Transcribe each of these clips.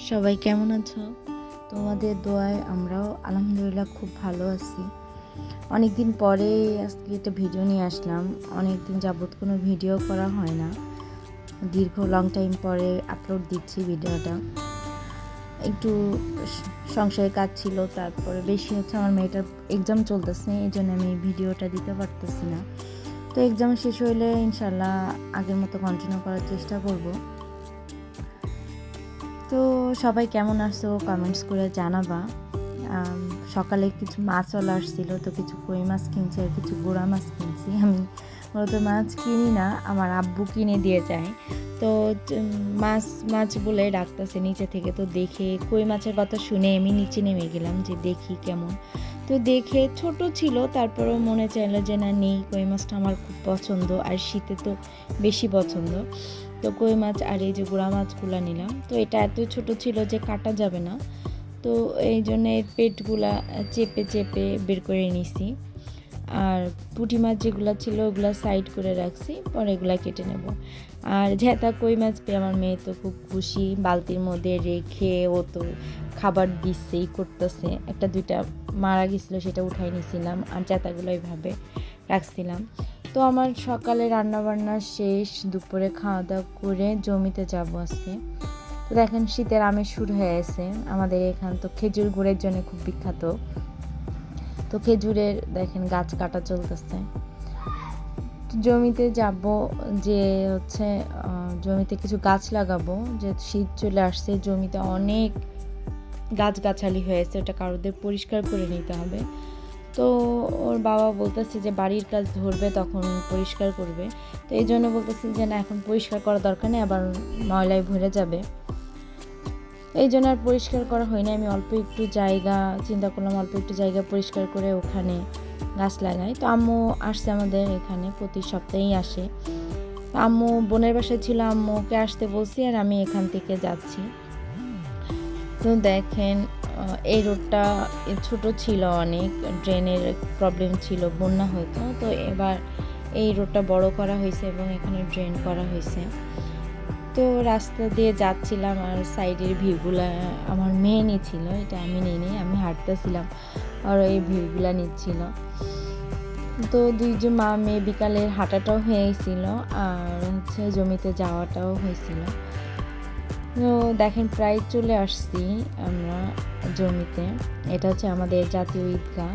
সবাই কেমন আছো? তোমাদের দোয়ায় আমরাও আলহামদুলিল্লাহ খুব ভালো আছি। অনেক দিন পরে আজকে একটা ভিডিও নিয়ে আসলাম। অনেক দিন যাবৎ কোনো ভিডিও করা হয় না, দীর্ঘ লং টাইম পরে আপলোড দিচ্ছি ভিডিওটা। একটু সংসারের কাজ ছিল, তারপরে বেশি হচ্ছে আমার মেয়েটার এক্সাম চলতেছে, এই জন্য আমি ভিডিওটা দিতে পারতেছি না। তো এক্সাম শেষ হইলে ইনশাল্লাহ আগের মতো কন্টিনিউ করার চেষ্টা করব। তো সবাই কেমন আছো কমেন্টস করে জানাবা। সকালে কিছু মাছওয়ালা আসছিল, তো কিছু কই মাছ কিনছি আর কিছু গুঁড়া মাছ কিনছি। আমি মূলত মাছ কিনি না, আমার আব্বু কিনে দিয়ে যায়। তো মাছ মাছ বলে ডাকতেছে নিচে থেকে, তো দেখে কই মাছের কথা শুনে আমি নিচে নেমে গেলাম যে দেখি কেমন। তো দেখে ছোট ছিল, তারপরেও মনে চাইলো যে না নেই, কই মাছটা আমার খুব পছন্দ, আর শীতে তো বেশি পছন্দ। তো কই মাছ আর এই যে গুঁড়া মাছগুলো নিলাম। তো এটা এত ছোট ছিল যে কাটা যাবে না, তো এই জন্য এর পেটগুলা চেপে চেপে বের করে নিছি। আর পুঁটি মাছ যেগুলো ছিল ওগুলো সাইড করে রাখছি, পরে এগুলো কেটে নেব। আর ঝেতা কই মাছ পেয়ে আমার মেয়ে তো খুব খুশি, বালতির মধ্যে রেখে ও তো খাবার দিচ্ছেই করতেছে। একটা দুইটা মারা গেছিলো, সেটা উঠাই নিয়েছিলাম, আর ঝেতাগুলো এইভাবে রাখছিলাম। তো আমার সকালে রান্নাবান্না শেষ, দুপুরে খাওয়া দাওয়া করে জমিতে যাব আজকে। তো দেখেন শীতের আমেজ শুরু হয়ে গেছে আমাদের এখান, তো খেজুর গুড়ের জন্য খুব বিখ্যাত। তো খেজুরের দেখেন গাছ কাটা চলতেছে। জমিতে যাব, যে হচ্ছে জমিতে কিছু গাছ লাগাবো, যে শীত চলে আসছে, জমিতে অনেক গাছগাছালি হয়েছে, ওটা কারোদের পরিষ্কার করে নিতে হবে। তো ওর বাবা বলতেছে যে বাড়ির কাজ ধরবে তখন পরিষ্কার করবে। তো এই জন্য বলতেছি যে না, এখন পরিষ্কার করা দরকার নেই, আবার ময়লায় ভরে যাবে। এই জন্য আর পরিষ্কার করা হয়নি। আমি অল্প একটু জায়গা চিন্তা করলাম, অল্প একটু জায়গা পরিষ্কার করে ওখানে গাছ লাগাই। তো আম্মু আসছে আমাদের এখানে, প্রতি সপ্তাহেই আসে। আম্মু বোনের বাসায় ছিল, আম্মুকে আসতে বলছি, আর আমি এখান থেকে যাচ্ছি। তো দেখেন এই রোডটা ছোট ছিল, অনেক ড্রেনের প্রবলেম ছিল, বন্যা হতো। তো এবার এই রোডটা বড় করা হয়েছে এবং এখানে ড্রেন করা হয়েছে। তো রাস্তা দিয়ে যাচ্ছিলাম, আর সাইডের ভিউগুলা আমার মেয়ে নিচ্ছিল, এটা আমি নিইনি, আমি হাঁটতেছিলাম আর এই ভিউগুলা নিচ্ছিল। তো দুইজন মা মেয়ে বিকালের হাঁটাটাও হয়েছিল, আর হচ্ছে জমিতে যাওয়াটাও হয়েছিল। তো দেখেন প্রায় চলে আসছি আমরা জমিতে। এটা হচ্ছে আমাদের জাতীয় ঈদগাহ,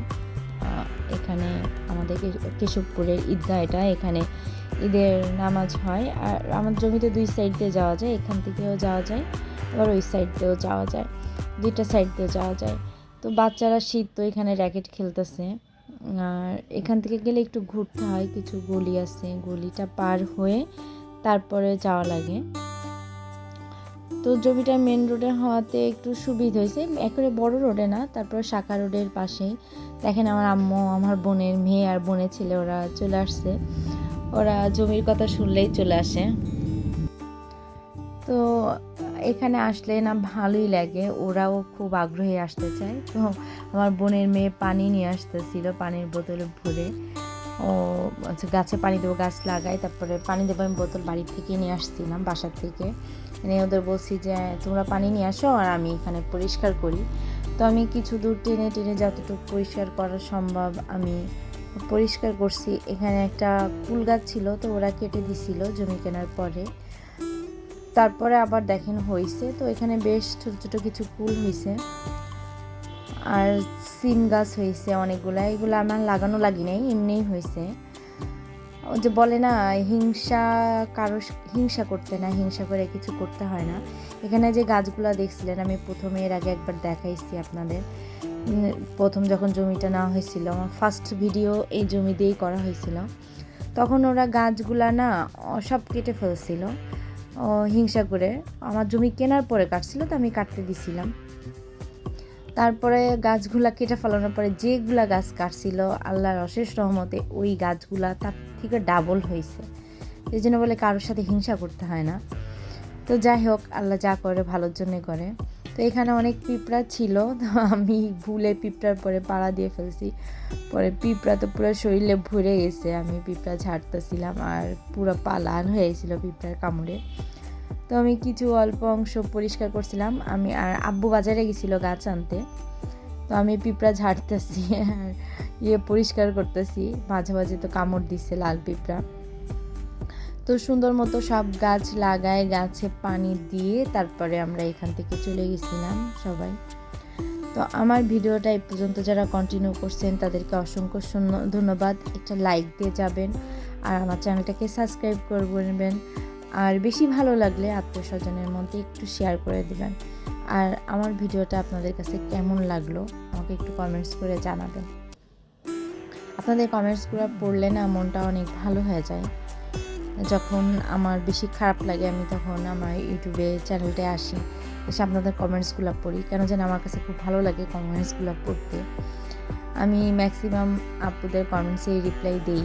এখানে আমাদের কেশবপুরের ঈদগাহ এটা। এখানে ঈদের নামাজ হয়, আর আমার জমিতে দুই সাইড দিয়ে যাওয়া যায়, এখান থেকেও যাওয়া যায়, আবার ওই সাইড দিয়েও যাওয়া যায়, দুইটা সাইড দিয়ে যাওয়া যায়। তো বাচ্চারা শীত, তো এখানে র্যাকেট খেলতেছে। আর এখান থেকে গেলে একটু ঘুরতে হয়, কিছু গলি আছে, গলিটা পার হয়ে তারপরে যাওয়া লাগে। তো জমিটা মেন রোডে হওয়াতে একটু সুবিধা হয়েছে, একেবারে বড় রোডে না, তারপর শাখা রোডের পাশেই। দেখেন আমার আম্মু, আমার বোনের মেয়ে আর বোনের ছেলে ওরা চলে আসছে, ওরা জমির কথা শুনলেই চলে আসে। তো এখানে আসলে না ভালোই লাগে, ওরাও খুব আগ্রহী আসতে চায়। তো আমার বোনের মেয়ে পানি নিয়ে আসতেছিল, পানির বোতলে ভরে। ও আচ্ছা গাছে পানি দেবো, গাছ লাগাই, তারপরে পানি দেবো। আমি বোতল বাড়ির থেকে নিয়ে আসছিলাম, বাসার থেকে এনে ওদের বলছি যে তোমরা পানি নিয়ে আসো আর আমি এখানে পরিষ্কার করি। তো আমি কিছু দূর টেনে টেনে যতটুকু পরিষ্কার করা সম্ভব আমি পরিষ্কার করছি। এখানে একটা কুল গাছ ছিল, তো ওরা কেটে দিছিল জমি কেনার পরে। তারপরে আবার দেখেন হয়েছে, তো এখানে বেশ ছোট ছোট কিছু কুল হয়েছে, আর সিম গাছ হয়েছে অনেকগুলো। এগুলো আমার লাগানো লাগি নাই, এমনিই হয়েছে। ও যে বলে না হিংসা, কারো হিংসা করতে না, হিংসা করে কিছু করতে হয় না। এখানে যে গাছগুলো দেখছিলেন, আমি প্রথমে এর আগে একবার দেখাইছি আপনাদের, প্রথম যখন জমিটা নেওয়া হয়েছিল, আমার ফার্স্ট ভিডিও এই জমি দিয়েই করা হয়েছিল। তখন ওরা গাছগুলা না সব কেটে ফেলছিল হিংসা করে। আমার জমি কেনার পরে কাটছিল, তো আমি কাটতে দিছিলাম। তারপরে গাছগুলা কেটে ফেলানোর পরে যেগুলা গাছ কাটছিল, আল্লাহর অশেষ রহমতে ওই গাছগুলা তার থেকে ডাবল হয়েছে। এই জন্য বলে কারোর সাথে হিংসা করতে হয় না। তো যাই হোক, আল্লাহ যা করে ভালোর জন্যে করে। তো এখানে অনেক পিঁপড়া ছিল, তো আমি ভুলে পিঁপড়ার পরে পাড়া দিয়ে ফেলছি। পরে পিঁপড়া তো পুরো শরীরে ভরে গেছে, আমি পিঁপড়া ঝাড়তেছিলাম আর পুরো পা লাল হয়ে গেছিলো পিঁপড়ার কামড়ে। তো আমি কিছু অল্প অংশ পরিষ্কার করছিলাম, আমি আর আব্বু বাজারে গেছিলো গাছ আনতে। তো আমি পিঁপড়া ঝাড়তেছি আর পরিষ্কার করতেছি, মাঝে মাঝে তো কামড় দিচ্ছে লাল পিঁপড়া। তো সুন্দর মতো সব গাছ লাগায়, গাছে পানি দিয়ে তারপরে আমরা এখান থেকে চলে গেছিলাম সবাই। তো আমার ভিডিওটা এই পর্যন্ত যারা কন্টিনিউ করছেন তাদেরকে অসংখ্য ধন্যবাদ। একটা লাইক দিয়ে যাবেন আর আমার চ্যানেলটাকে সাবস্ক্রাইব করবেন, আর বেশি ভালো লাগলে আত্মীয়স্বজনের মধ্যে একটু শেয়ার করে দিবেন। আর আমার ভিডিওটা আপনাদের কাছে কেমন লাগলো আমাকে একটু কমেন্টস করে জানাবেন। আপনাদের কমেন্টসগুলো পড়লে না মনটা অনেক ভালো হয়ে যায়। যখন আমার বেশি খারাপ লাগে আমি তখন আমার ইউটিউবে চ্যানেলটায় আসি, এসে আপনাদের কমেন্টসগুলো পড়ি, কেন যেন আমার কাছে খুব ভালো লাগে কমেন্টসগুলো পড়তে। আমি ম্যাক্সিমাম আপুদের কমেন্টসে রিপ্লাই দিই।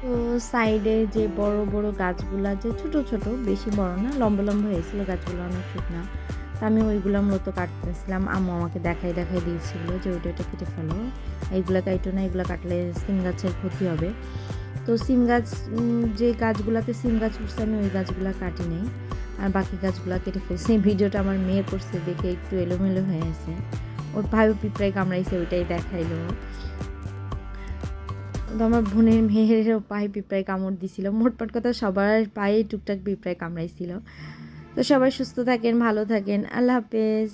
তো সাইডে যে বড় বড় গাছগুলা, যে ছোট ছোট, বেশি বড় না, লম্বা লম্বা হয়েছিল গাছগুলো, অনেক ঠিক না। তো আমি ওইগুলো মূলত কাটতেছিলাম, আম্মু আমাকে দেখাই দিয়েছিল যে ওইটা কেটে ফেলো, এইগুলো কাটো না, এগুলো কাটলে সিম গাছের ক্ষতি হবে। তো সিম গাছ, যে গাছগুলোতে সিম গাছ উঠছে আমি ওই গাছগুলো কাটি নেই, আর বাকি গাছগুলো কেটে ফেলছি। এই ভিডিওটা আমার মেয়ে করছে দেখে একটু এলোমেলো হয়ে আছে, ওর ভাইও পিঁপড়ায় কামড়াইছে ওইটাই দেখাইলো। তো আমার বোনের মেয়েরও পায়ে পিঁপড়ায় কামড় দিছিল, মোটপাট কথা সবার পায়ে টুকটাক পিঁপড়ায় কামড়াইছিল। তো সবাই সুস্থ থাকেন, ভালো থাকেন, আল্লাহ হাফেজ।